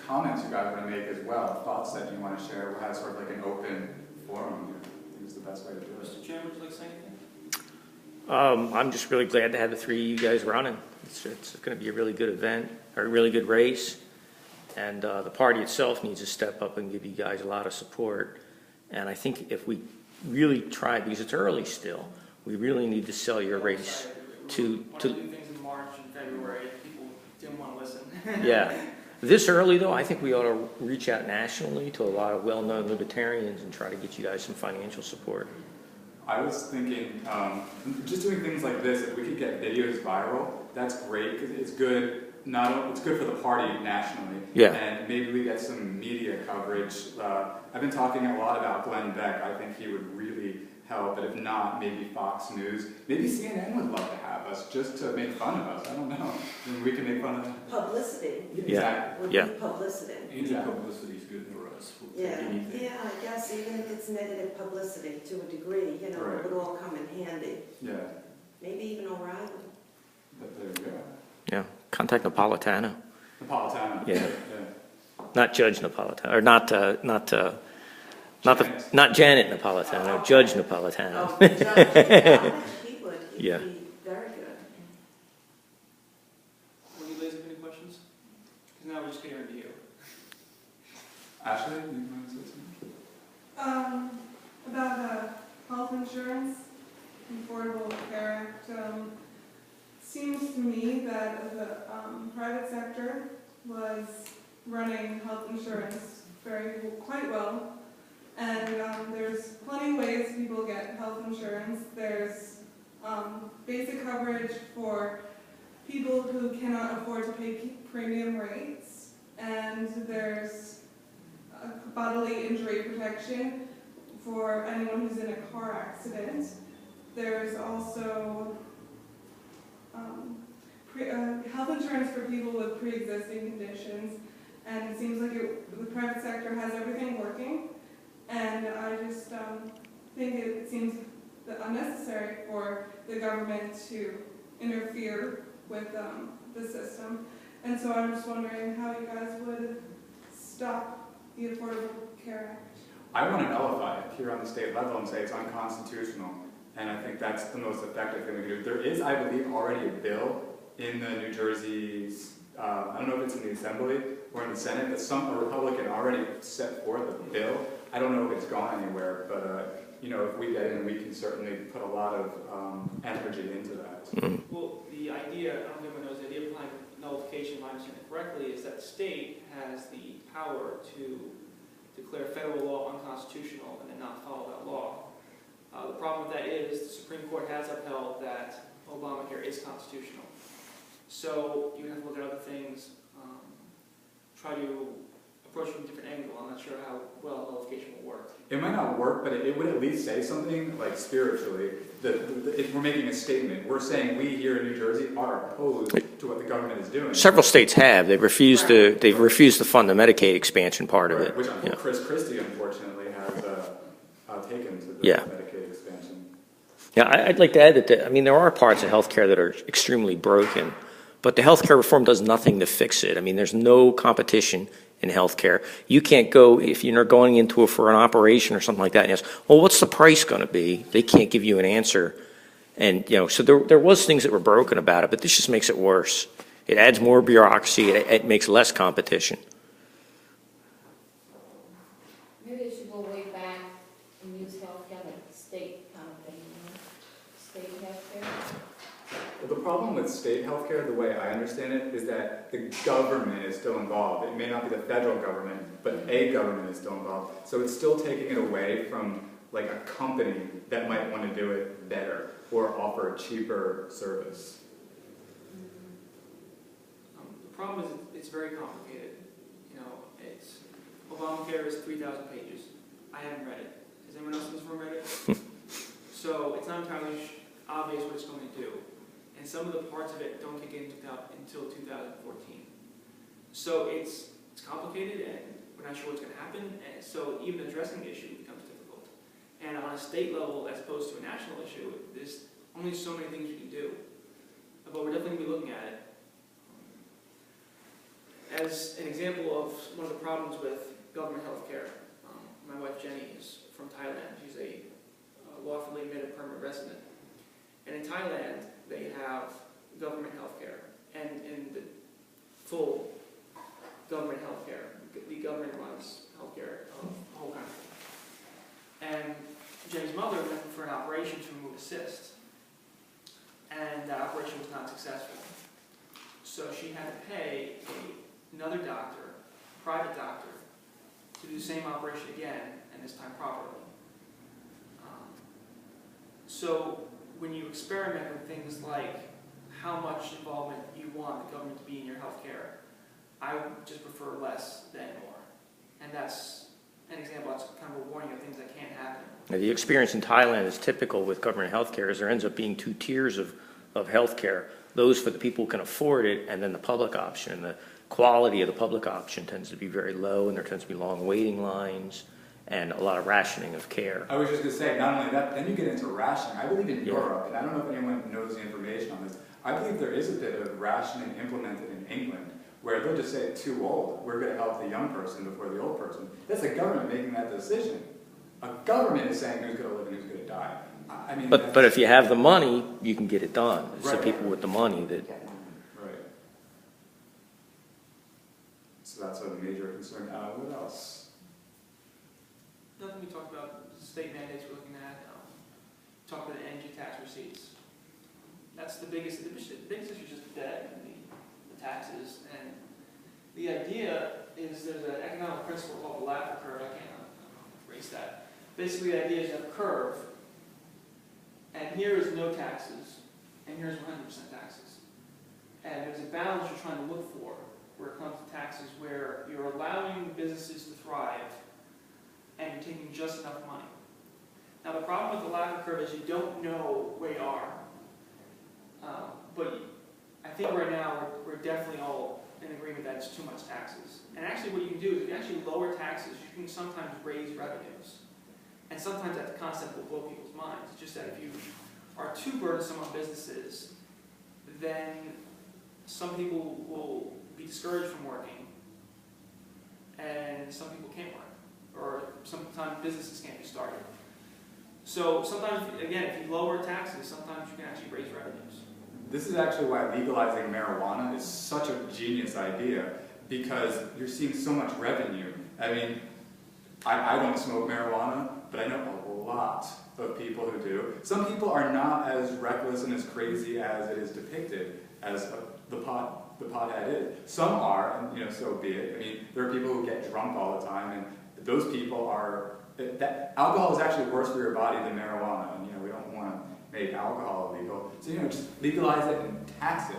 comments you guys want to make as well, thoughts that you want to share, we'll have sort of like an open forum. I think is the best way to do it. Mr. Chairman, would you like to say anything? I'm just really glad to have the three of you guys running. It's going to be a really good event, or a really good race, and the party itself needs to step up and give you guys a lot of support. And I think if we really try, because it's early still, we really need to sell your race to do things in March and February. People didn't want to listen. Yeah. This early, though, I think we ought to reach out nationally to a lot of well-known libertarians and try to get you guys some financial support. I was thinking, just doing things like this, if we could get videos viral, that's great, because it's good. It's good for the party nationally. Yeah. And maybe we get some media coverage. I've been talking a lot about Glenn Beck. I think he would really help, but if not, maybe Fox News. Maybe CNN would love to have us just to make fun of us. I don't know. And we can make fun of them. Publicity. Exactly. Would Yeah. be publicity. Any publicity is good for us. We'll take anything. Yeah, I guess even if it's negative publicity to a degree, you know, Right. it would all come in handy. Yeah. Maybe even O'Reilly. But there you go. Yeah. Contact Napolitano. Napolitano. Yeah. Yeah. Not Judge Napolitano, or not Janet Napolitano, Oh. Judge Napolitano. Oh, the judge, yeah, he would. He'd Yeah. be very good. Will you ladies have any questions? Because now we're just getting into you. Ashley, you want to say something? About health insurance, Affordable Care Act, seems to me that the private sector was running health insurance quite well, and there's plenty of ways people get health insurance. There's basic coverage for people who cannot afford to pay premium rates, and there's bodily injury protection for anyone who's in a car accident. There's also health insurance for people with pre-existing conditions, and it seems like the private sector has everything working, and I just think it seems unnecessary for the government to interfere with the system. And so I'm just wondering how you guys would stop the Affordable Care Act. I want to nullify it here on the state level and say it's unconstitutional, and I think that's the most effective thing we can do. There is, I believe, already a bill in the New Jersey's, I don't know if it's in the Assembly or in the Senate, but a Republican already set forth a bill. I don't know if it's gone anywhere, but you know, if we get in, we can certainly put a lot of energy into that. Mm-hmm. Well, the idea, I don't think everyone knows, the idea behind nullification, if I understand it correctly, is that the state has the power to declare federal law unconstitutional and then not follow that law. The problem with that is the Supreme Court has upheld that Obamacare is constitutional. So you have to look at other things, try to approach from a different angle. I'm not sure how well nullification will work. It might not work, but it would at least say something, like spiritually, if we're making a statement. We're saying we here in New Jersey are opposed to what the government is doing. Several states have. They've refused to fund the Medicaid expansion part of it. Which Yeah. Chris Christie, unfortunately, has taken to the Yeah. Medicaid expansion. Yeah, I'd like to add that, there are parts of healthcare that are extremely broken, but the healthcare reform does nothing to fix it. There's no competition in healthcare. You can't go, if you're going into it for an operation or something like that, and ask, well, what's the price going to be? They can't give you an answer. And, so there was things that were broken about it, but this just makes it worse. It adds more bureaucracy. It makes less competition. Maybe they should go way back and use healthcare like state kind of thing, state healthcare. Well, the problem with state healthcare, the way I understand it, is that the government is still involved. It may not be the federal government, but a government is still involved. So it's still taking it away from like a company that might want to do it better or offer a cheaper service. The problem is it's very complicated. Obamacare is 3,000 pages. I haven't read it. Has anyone else in this room read it? So it's not entirely obvious what it's going to do. And some of the parts of it don't kick in until 2014. So it's complicated, and we're not sure what's going to happen. And so even addressing the issue becomes difficult. And on a state level, as opposed to a national issue, there's only so many things you can do. But we're definitely going to be looking at it. as an example of one of the problems with government health care, my wife Jenny is from Thailand. She's a lawfully admitted permanent resident. And in Thailand, they have government health care. And in the full government health care, the government runs health care of the whole country. And Jenny's mother went for an operation to remove a cyst. And that operation was not successful. So she had to pay another doctor, a private doctor, to do the same operation again, and this time properly. So when you experiment with things like how much involvement you want the government to be in your health care, I would just prefer less than more. And that's an example, that's kind of a warning of things that can't happen. Now, the experience in Thailand is typical with government health care, is there ends up being two tiers of health care. Those for the people who can afford it, and then the public option. The quality of the public option tends to be very low, and there tends to be long waiting lines and a lot of rationing of care. I was just going to say, not only that, then you get into rationing. I believe in Europe, and I don't know if anyone knows the information on this, I believe there is a bit of rationing implemented in England, where they'll just say, too old, we're going to help the young person before the old person. That's the government making that decision. A government is saying who's going to live and who's going to die. I mean, But if you have the money, you can get it done. It's the Right. people with the money that... Right. So that's a major concern. What else? Nothing we talked about, state mandates we're looking at, talked about energy tax receipts. That's the biggest issue is just the debt and the taxes. And the idea is there's an economic principle called the Laffer curve. I can't erase that. Basically, the idea is you have a curve, and here is no taxes, and here's 100% taxes. And there's a balance you're trying to look for where it comes to taxes, where you're allowing businesses to thrive, and you're taking just enough money. Now, the problem with the Laffer curve is you don't know where you are. But I think right now we're definitely all in agreement that it's too much taxes. And actually what you can do is if you actually lower taxes, you can sometimes raise revenues. And sometimes that concept will blow people's minds. It's just that if you are too burdensome on businesses, then some people will be discouraged from working, and some people can't work, or sometimes businesses can't be started. So sometimes, again, if you lower taxes, sometimes you can actually raise revenues. This is actually why legalizing marijuana is such a genius idea, because you're seeing so much revenue. I mean, I don't smoke marijuana, but I know a lot of people who do. Some people are not as reckless and as crazy as it is depicted as the pothead is. Some are, and so be it. I mean, there are people who get drunk all the time, and those people are. Alcohol is actually worse for your body than marijuana, and we don't want to make alcohol illegal. So just legalize it and tax it,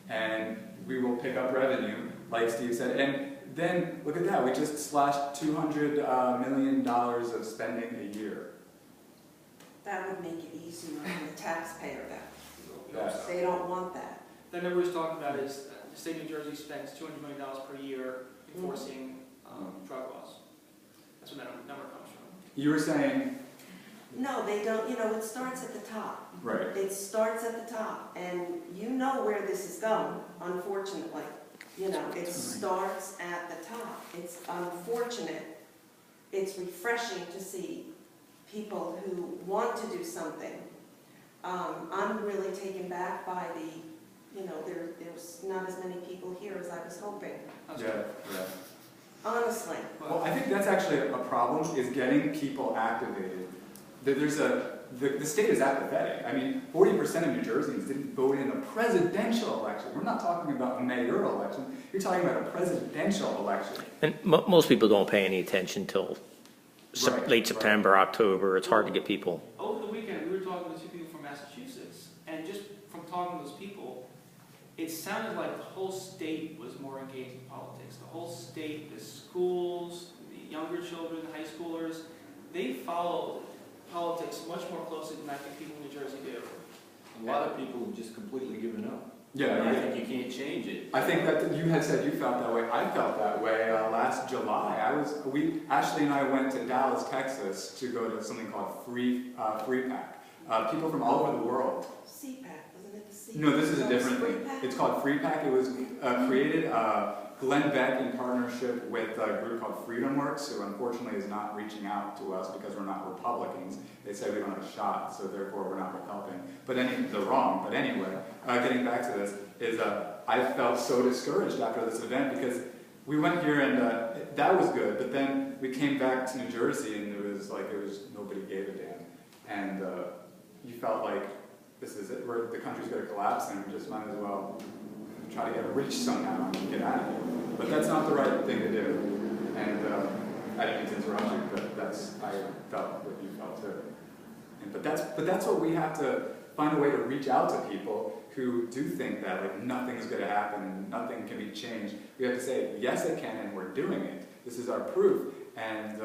and we will pick up revenue, like Steve said. And then look at that, we just slashed $200 million of spending a year. That would make it easier on the taxpayer. Yes. They don't want that. The number he's talking about is the state of New Jersey spends $200 million per year enforcing drug laws. That's where that number comes from. You were saying... No, they don't. It starts at the top. Right. It starts at the top, and you know where this is going, unfortunately. It starts at the top. It's unfortunate. It's refreshing to see people who want to do something. I'm really taken back by there's not as many people here as I was hoping. Yeah. Honestly. Well, I think that's actually a problem, is getting people activated. The state is apathetic. I mean, 40% of New Jerseyans didn't vote in the presidential election. We're not talking about a mayoral election. You're talking about a presidential election. And most people don't pay any attention till late September, October. It's hard to get people. Over the weekend, we were talking to two people from Massachusetts, and just from talking to those people, it sounded like the whole state was more engaged in politics. The whole state, the schools, the younger children, the high schoolers, they followed politics much more closely than I think people in New Jersey do. A lot of people have just completely given up. Yeah, I think you can't change it. I think that you had said you felt that way. I felt that way last July. Ashley and I went to Dallas, Texas to go to something called Free Pack. People from all over the world. CPAC, wasn't it the see. No, this is a Oh, different Free thing. Pack? It's called Free Pack. It was created, Glenn Beck in partnership with a group called Freedom Works, who unfortunately is not reaching out to us because we're not Republicans. They say we don't have a shot, so therefore we're not helping. But they're wrong. But anyway, getting back to this, is I felt so discouraged after this event because we went here and that was good, but then we came back to New Jersey and it was nobody gave a damn. And you felt like this is it, the country's going to collapse and we just might as well try to get rich somehow and get out of here. But that's not the right thing to do. And I didn't mean to interrupt you, but I felt what you felt too. But that's what we have to find a way to reach out to people who do think that like nothing's going to happen and nothing can be changed. We have to say, yes, it can, and we're doing it. This is our proof. And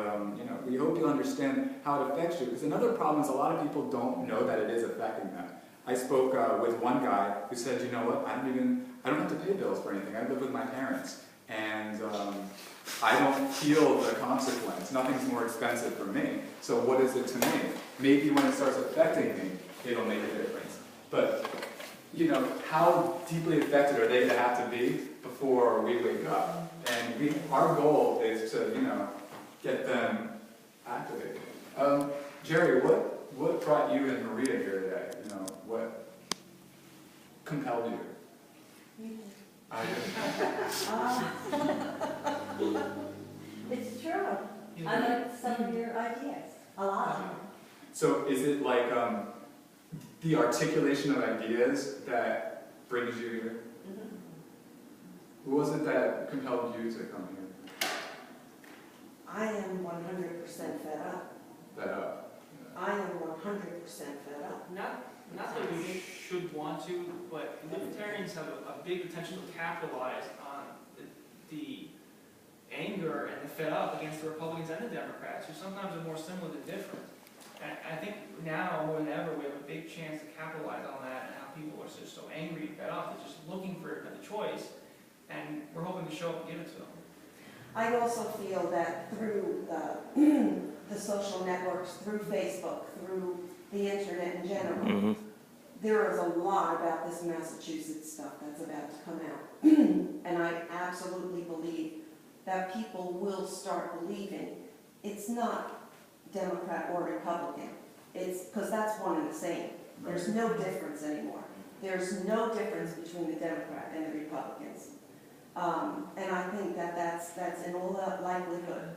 we hope you understand how it affects you. Because another problem is a lot of people don't know that it is affecting them. I spoke with one guy who said, you know what, I don't have to pay bills for anything. I live with my parents. And I don't feel the consequence. Nothing's more expensive for me. So what is it to me? Maybe when it starts affecting me, it'll make a difference. But, how deeply affected are they going to have to be before we wake up? And our goal is to, get them activated. Jerry, what brought you and Maria here today? What compelled you? You I didn't. It's true. I like some of your ideas, a lot of them. So is it like the articulation of ideas that brings you here? Mhm. Who was it that compelled you to come here? I am 100% fed up. I am 100% fed up. Not that we should want to, but libertarians have a big potential to capitalize on the anger and the fed up against the Republicans and the Democrats, who sometimes are more similar than different. And I think now more than ever we have a big chance to capitalize on that and how people are just so angry and fed up, they're just looking for another choice, and we're hoping to show up and give it to them. I also feel that through the social networks, through Facebook, through the internet in general, Mm-hmm. there is a lot about this Massachusetts stuff that's about to come out. And I absolutely believe that people will start believing it's not Democrat or Republican. It's because that's one and the same. There's no difference anymore. There's no difference between the Democrat and the Republicans. And I think that's in all likelihood,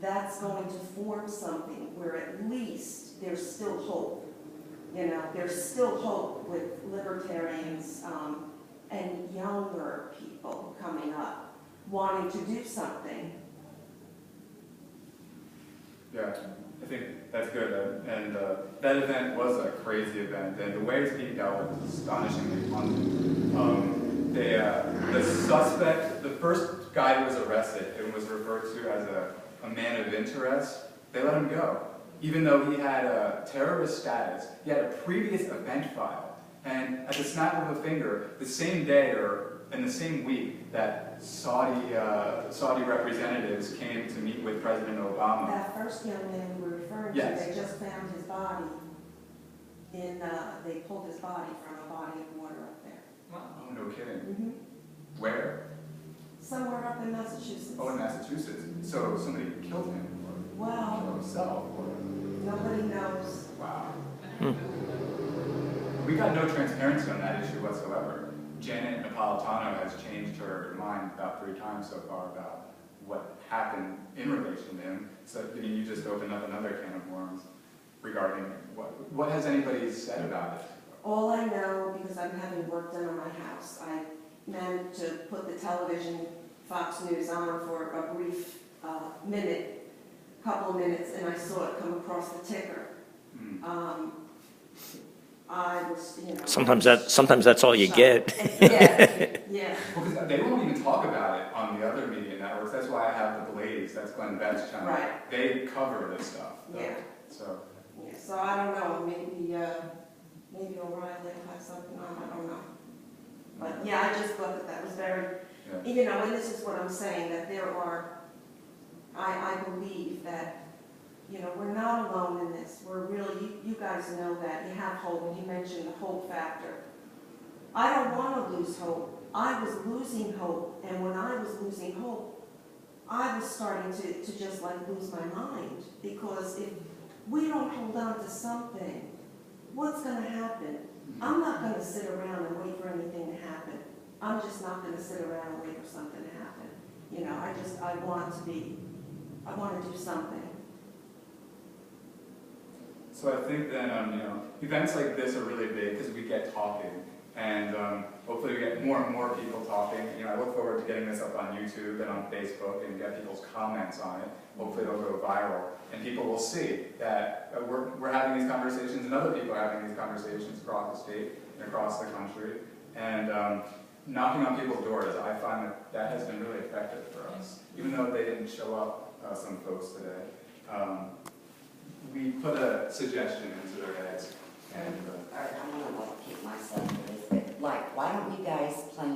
that's going to form something where at least there's still hope. There's still hope with libertarians and younger people coming up wanting to do something. Yeah, I think that's good. And that event was a crazy event, and the way it's being dealt with is astonishingly fun. The suspect, the first guy who was arrested, and was referred to as a man of interest, they let him go. Even though he had a terrorist status, he had a previous event file, and at the snap of a finger, the same day or in the same week that Saudi representatives came to meet with President Obama. That first young man we were referring to, Yes. they just found his body they pulled his body from a body of water up there. Oh, no kidding. Mm-hmm. Where? Somewhere up in Massachusetts. Oh, in Massachusetts. So somebody killed him, or Well, killed himself, or... nobody knows. Wow. We got no transparency on that issue whatsoever. Janet Napolitano has changed her mind about 3 times so far about what happened in relation to him. So, you just opened up another can of worms regarding what has anybody said about it? All I know, because I'm having work done on my house, I managed to put the television, Fox News on for a brief couple of minutes, and I saw it come across the ticker. I was, Sometimes that's all you get. Yeah. Well, because they won't even talk about it on the other media networks. That's why I have the Blaze. That's Glenn Beck's channel. Right. They cover this stuff. Yeah. So. Yeah, so I don't know, maybe O'Reilly will have something on, I don't know. But yeah, I just thought that was very, Yeah. and this is what I'm saying, that there are, I believe that, we're not alone in this. We're really, you guys know that, you have hope, and you mentioned the hope factor. I don't want to lose hope. I was losing hope, and when I was losing hope, I was starting to just like lose my mind, because if we don't hold on to something, what's going to happen? I'm not going to sit around and wait for anything to happen. I'm just not going to sit around and wait for something to happen. You know, I want to do something. So I think that, you know, events like this are really big because we get talking, and hopefully we get more and more people talking. You know, I look forward to getting this up on YouTube and on Facebook and get people's comments on it. Hopefully it'll go viral, and people will see that we're having these conversations, and other people are having these conversations across the state and across the country. And knocking on people's doors, I find that has been really effective for us. Even though they didn't show up, some folks today, we put a suggestion into their heads. And All right, I'm gonna like keep myself to this, but like, why don't you guys plan